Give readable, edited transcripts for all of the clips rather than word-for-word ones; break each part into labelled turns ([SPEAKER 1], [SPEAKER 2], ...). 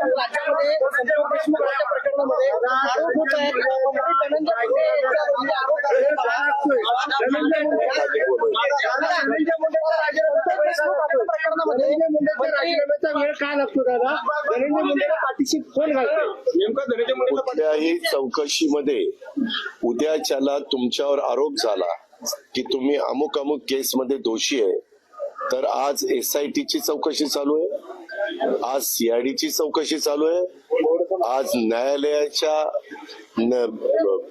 [SPEAKER 1] राज्यामध्ये संजय देशमुख यांच्या प्रकरणामध्ये आरोप होत आहेत. धनंजय मुंडे यांच्यावरती आरोप करण्यात राजीनाम्याचा वेळ काय लागतो दादा? धनंजय मुंडेला पाठीशी कोण घालतो? नेमका धनंजय मुंडेला
[SPEAKER 2] कुठल्याही चौकशीमध्ये उद्याच्याला तुमच्यावर आरोप झाला की तुम्ही अमुक अमुक केसमध्ये दोषी आहे, तर आज SITची चौकशी चालू आहे, आज CIDची चौकशी चालू आहे, आज न्यायालयाच्या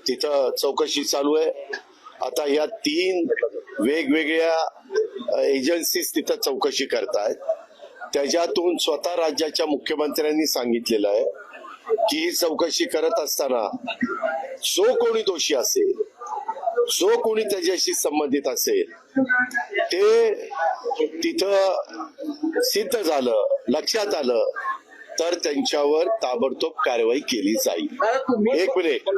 [SPEAKER 2] तिथं चौकशी चालू आहे. आता या 3 वेगवेगळ्या एजन्सीज तिथं चौकशी करतायत. त्याच्यातून स्वतः राज्याच्या मुख्यमंत्र्यांनी सांगितलेलं आहे की ही चौकशी करत असताना जो कोणी दोषी असेल, जो कोणी त्याच्याशी संबंधित असेल, ते तिथं सिद्ध झालं, लक्षात आलं, तर त्यांच्यावर ताबडतोब कारवाई केली जाईल. एक मिनिट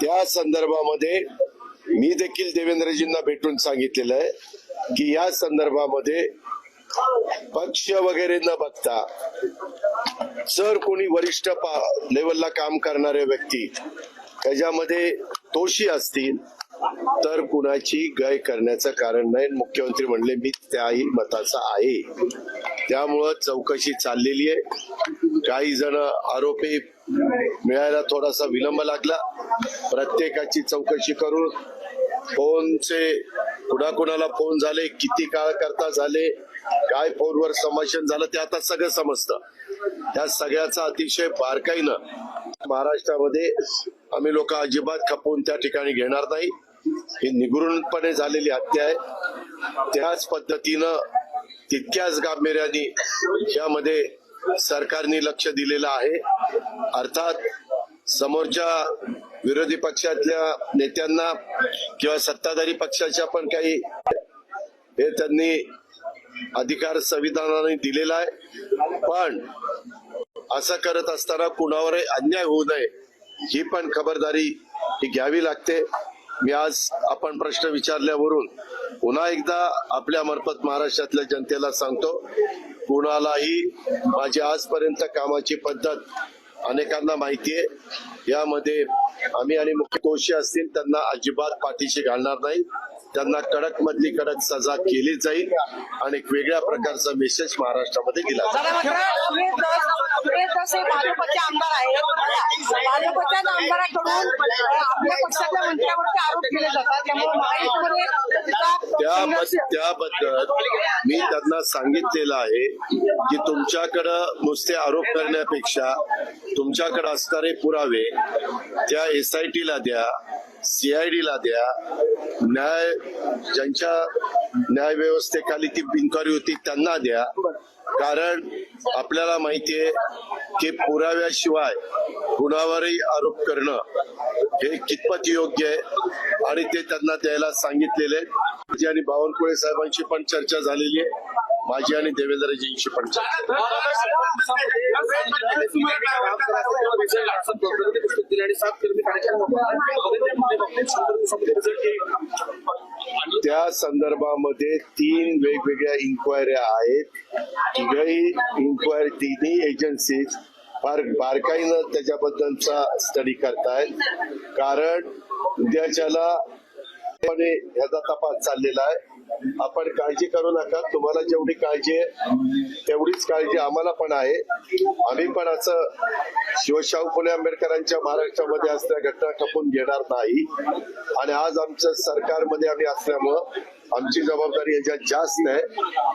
[SPEAKER 2] त्या संदर्भामध्ये मी देखील देवेंद्रजींना भेटून सांगितलेलं आहे की या संदर्भामध्ये पक्ष वगैरे न बघता जर कोणी वरिष्ठ लेवलला काम करणारे व्यक्ती त्याच्यामध्ये दोषी असतील तर कुणाची गय करण्याचं कारण नाही. मुख्यमंत्री म्हणले मी त्याही मताचा आहे. त्यामुळं चौकशी चाललेली आहे. काही जण आरोपी मिळायला थोडासा विलंब लागला. प्रत्येकाची चौकशी करून फोनचे कुणाकुणाला फोन झाले, किती काळ करता झाले, काय फोनवर संभाषण झालं, ते आता सगळं समजतं. त्या सगळ्याचा अतिशय बारकाईनं महाराष्ट्रामध्ये आम्ही लोक अजिबात खपवून त्या ठिकाणी घेणार नाही. ही निगूढपणे झालेली हत्या आहे. त्याच पद्धतीनं तितक्याच गांभीर्याने यामध्ये सरकारने लक्ष दिलेलं आहे. अर्थात समोरच्या विरोधी पक्षातल्या नेत्यांना किंवा सत्ताधारी पक्षाच्या पण काही हे त्यांनी अधिकार संविधानाने दिलेला आहे. पण असं करत असताना कुणावरही अन्याय होऊ नये ही पण खबरदारी ही घ्यावी लागते. मी आज आपण प्रश्न विचारल्यावरून पुन्हा एकदा आपल्या मार्फत महाराष्ट्रातल्या जनतेला सांगतो, कुणालाही माझी आजपर्यंत कामाची पद्धत अनेकांना माहिती आहे. यामध्ये आम्ही आणि मुख्य दोषी असतील त्यांना अजिबात पाठीशी घालणार नाही. त्यांना कडक मधली कडक सजा केली जाईल आणि एक वेगळ्या प्रकारचा मेसेज महाराष्ट्रामध्ये दिला जाईल.
[SPEAKER 1] भाजपचे आमदार आहेत, भाजपच्या आमदाराकडून आपल्या पक्षातल्या मंत्र्यावरती आरोप केले जातात.
[SPEAKER 2] त्याबद्दल मी त्यांना सांगितलेलं आहे की तुमच्याकडं नुसते आरोप करण्यापेक्षा तुमच्याकडे असणारे पुरावे त्या SITला द्या, CIDला द्या, ज्यांच्या न्याय व्यवस्थेखाली ती इन्क्वायरी होती त्यांना द्या. कारण आपल्याला माहितीये की पुराव्याशिवाय कुणावरही आरोप करणं हे कितपत योग्य आहे आणि ते त्यांना द्यायला सांगितलेले. माझी आणि बावनकुळे साहेबांची पण चर्चा झालेली आहे, माझी आणि देवेंद्रजींची पण चर्चा. त्या संदर्भामध्ये 3 वेगवेगळ्या इन्क्वायऱ्या आहेत. तिन्ही एजन्सीज फार बारकाईनं त्याच्याबद्दलचा स्टडी करतायत. कारण उद्याच्याला ह्याचा तपास चाललेला आहे. आपण काळजी करू नका. तुम्हाला जेवढी काळजी आहे तेवढीच काळजी आम्हाला पण आहे. आम्ही पण असं शिवशाहू फुले आंबेडकरांच्या महाराष्ट्रामध्ये असलेल्या घटना खपून घेणार नाही. आणि आज आमच्या सरकारमध्ये आम्ही असल्यामुळं आमची जबाबदारी याच्यात जास्त आहे.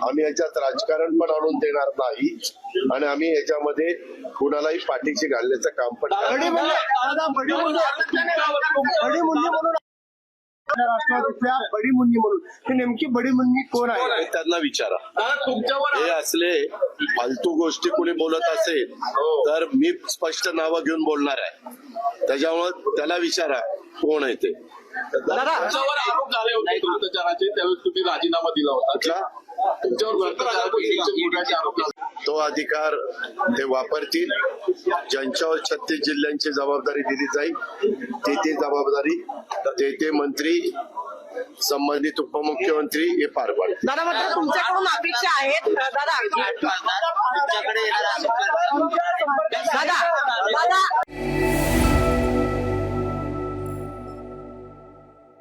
[SPEAKER 2] आम्ही याच्यात राजकारण पण आणून देणार नाही आणि आम्ही याच्यामध्ये कुणालाही पाठीशी घालण्याचं काम पण
[SPEAKER 1] राष्ट्रवादीच्या बडी मुन्नी म्हणून, ते नेमकी बडी मुन्नी कोण आहे
[SPEAKER 2] त्यांना विचारा. हे असले फालतू गोष्टी कोणी बोलत असेल तर मी स्पष्ट नावं घेऊन बोलणार आहे. त्याच्यामुळे त्याला विचारा कोण आहे ते.
[SPEAKER 3] तुमच्यावर आरोप झाले होते भ्रष्टाचाराचे, त्यावेळेस तुम्ही राजीनामा दिला होता. तुमच्यावर
[SPEAKER 2] तो अधिकार ते वापरतील. ज्यांच्यावर 36 जिल्ह्यांची जबाबदारी दिली जाईल ते जबाबदारी ते मंत्री संबंधित उपमुख्यमंत्री हे पार पाडतील.
[SPEAKER 1] दादा मात्र तुमच्याकडून अपेक्षा आहेत दादा दादा